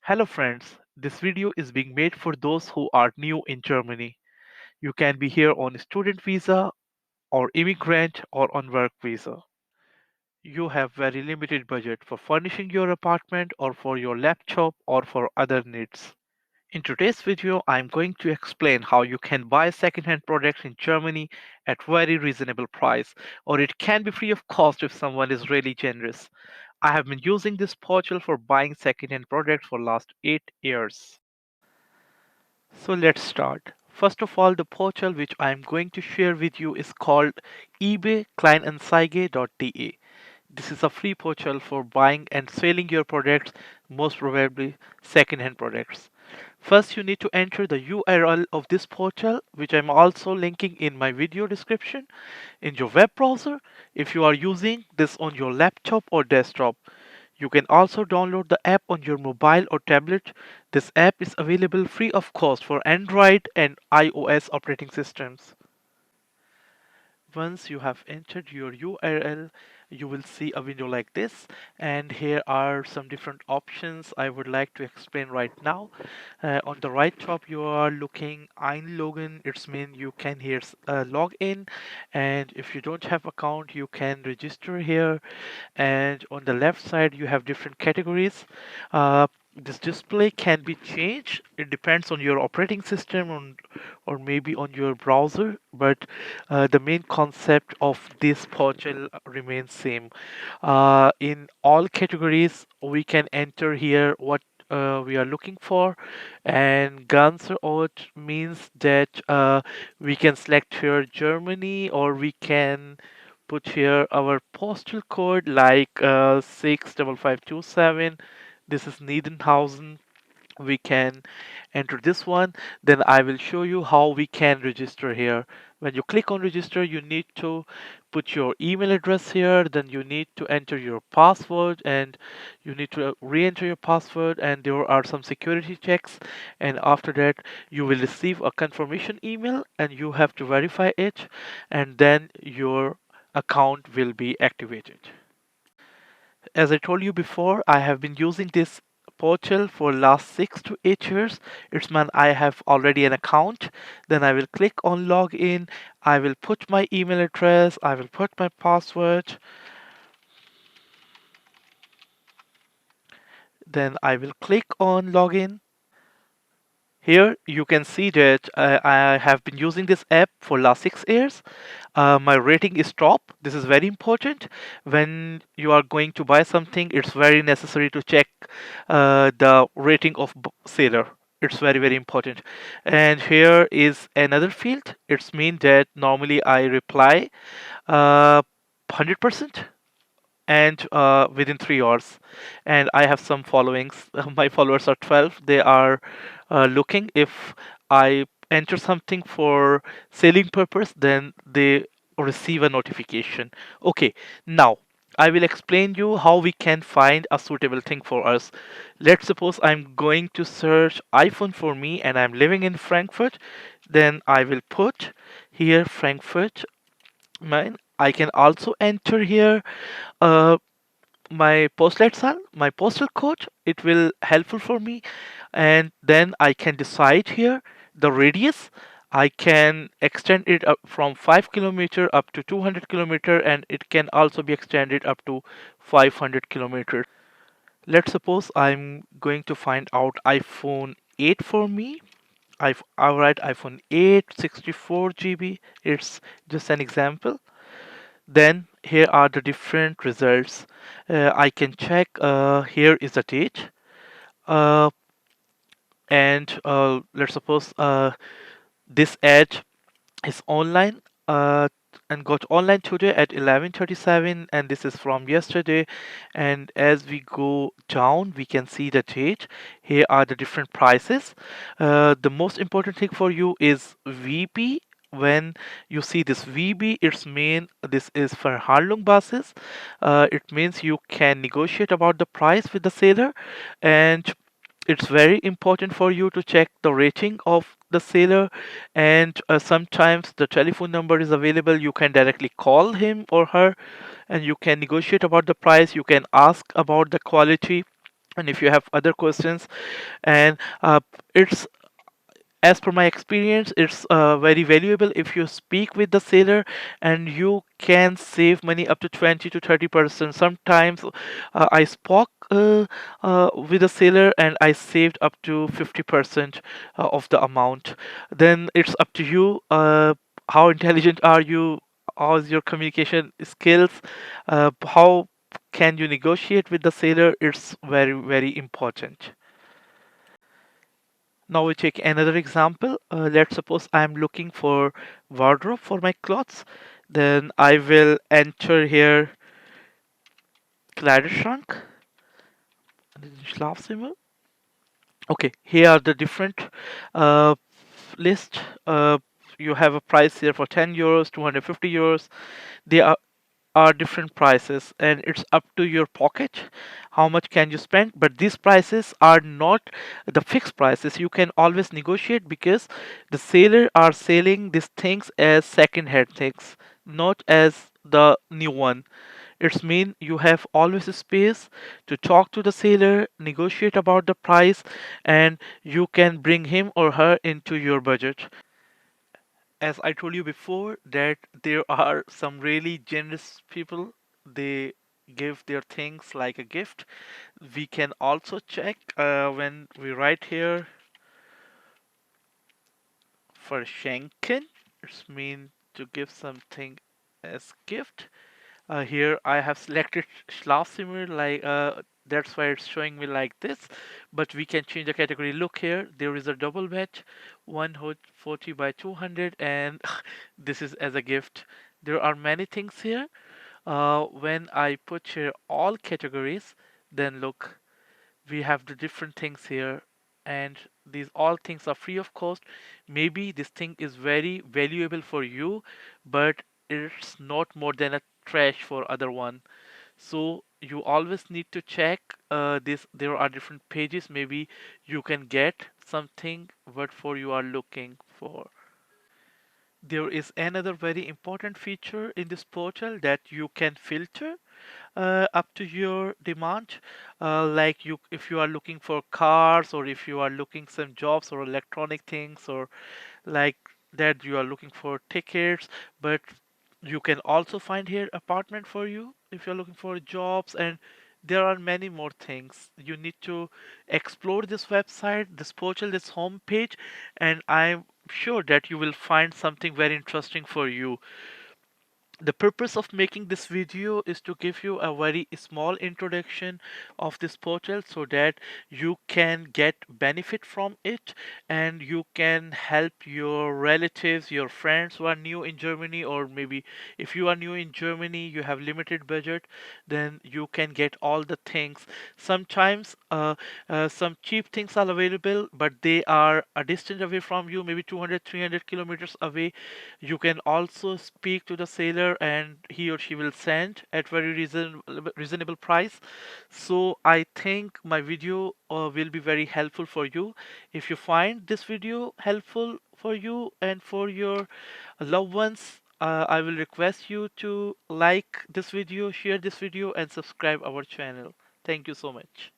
Hello friends, this video is being made for those who are new in Germany. You can be here on student visa or immigrant or on work visa. You have very limited budget for furnishing your apartment or for your laptop or for other needs. In today's video, I'm going to explain how you can buy second-hand products in Germany at very reasonable price, or it can be free of cost if someone is really generous. I have been using this portal for buying second-hand products for last 8 years. So let's start. First of all, the portal which I am going to share with you is called Ebay Kleinanzeigen.de. This is a free portal for buying and selling your products, most probably second-hand products. First, you need to enter the URL of this portal, which I'm also linking in my video description, in your web browser if you are using this on your laptop or desktop. You can also download the app on your mobile or tablet. This app is available free of cost for Android and iOS operating systems. Once you have entered your URL, you will see a window like this, and here are some different options I would like to explain right now. On the right top, you are looking einloggen. It's mean you can here log in, and if you don't have account, you can register here. And on the left side, you have different categories. This display can be changed. It depends on your operating system or maybe on your browser, but the main concept of this portal remains same. In all categories, we can enter here what we are looking for, and Ganze Ort means that we can select here Germany, or we can put here our postal code like 65527. This is Niedenhausen. We can enter this one. Then I will show you how we can register here. When you click on register, you need to put your email address here. Then you need to enter your password, and you need to re-enter your password, and there are some security checks. And after that, you will receive a confirmation email, and you have to verify it, and then your account will be activated. As I told you before, I have been using this portal for last 6 to 8 years. It's mean I have already an account. Then I will click on login. I will put my email address. I will put my password. Then I will click on login. Here you can see that I have been using this app for last 6 years. My rating is top. This is very important. When you are going to buy something, it's very necessary to check the rating of seller. It's very important. And here is another field. It's mean that normally I reply 100% and within 3 hours. And I have some followings. My followers are 12. They are looking if I enter something for selling purpose, then they receive a notification. Okay, now I will explain you how we can find a suitable thing for us. Let's suppose I'm going to search iPhone for me and I'm living in Frankfurt. Then I will put here Frankfurt. Mine. I can also enter here uh, my my postal code. It will helpful for me, and then I can decide here the radius. I can extend it up from 5 kilometer up to 200 kilometer, and it can also be extended up to 500 kilometers. Let's suppose I'm going to find out iPhone 8 for me. I'll write iPhone 8 64 GB. It's just an example. Then here are the different results. I can check. Here is the date, uh, and let's suppose this ad is online and got online today at 11:37, and this is from yesterday. And as we go down, we can see the date. Here are the different prices. The most important thing for you is VP. When you see this VB, it's mean this is for Harlung buses. It means you can negotiate about the price with the seller, and it's very important for you to check the rating of the seller, and sometimes the telephone number is available. You can directly call him or her, and you can negotiate about the price. You can ask about the quality, and if you have other questions. And it's as per my experience, it's very valuable if you speak with the seller, and you can save money up to 20 to 30%. Sometimes I spoke with the seller and I saved up to 50% of the amount. Then it's up to you. How intelligent are you? How's your communication skills? How can you negotiate with the seller? It's very, very important. Now we take another example. Let's suppose I'm looking for wardrobe for my clothes. Then I will enter here Kleiderschrank, Schlafzimmer. Okay, here are the different uh, list. You have a price here for 10 euros, 250 euros. They are different prices, and it's up to your pocket how much can you spend. But these prices are not the fixed prices. You can always negotiate, because the seller are selling these things as second hand things, not as the new one. It's mean you have always a space to talk to the seller, negotiate about the price, and you can bring him or her into your budget. As I told you before, that there are some really generous people. They give their things like a gift. We can also check when we write here for Schenken. It's mean to give something as gift. Here I have selected Schlafzimmer, like that's why it's showing me like this. But we can change the category. Look here, there is a double bed, 140 by 200, and this is as a gift. There are many things here. When I put here all categories, then look, we have the different things here, and these all things are free of cost. Maybe this thing is very valuable for you, but it's not more than a trash for other one. So you always need to check this. There are different pages. Maybe you can get something what for you are looking for. There is another very important feature in this portal, that you can filter up to your demand. Like you, if you are looking for cars, or if you are looking some jobs or electronic things, or like that you are looking for tickets. But you can also find here apartment for you if you're looking for jobs, and there are many more things. You need to explore this website, this portal, this homepage, and I'm sure that you will find something very interesting for you. The purpose of making this video is to give you a very small introduction of this portal, so that you can get benefit from it, and you can help your relatives, your friends who are new in Germany. Or maybe if you are new in Germany, you have limited budget, then you can get all the things. Sometimes some cheap things are available, but they are a distance away from you, maybe 200 300 kilometers away. You can also speak to the seller, and he or she will send at very reasonable price. So I think my video will be very helpful for you. If you find this video helpful for you and for your loved ones, I will request you to like this video, share this video, and subscribe our channel. Thank you so much.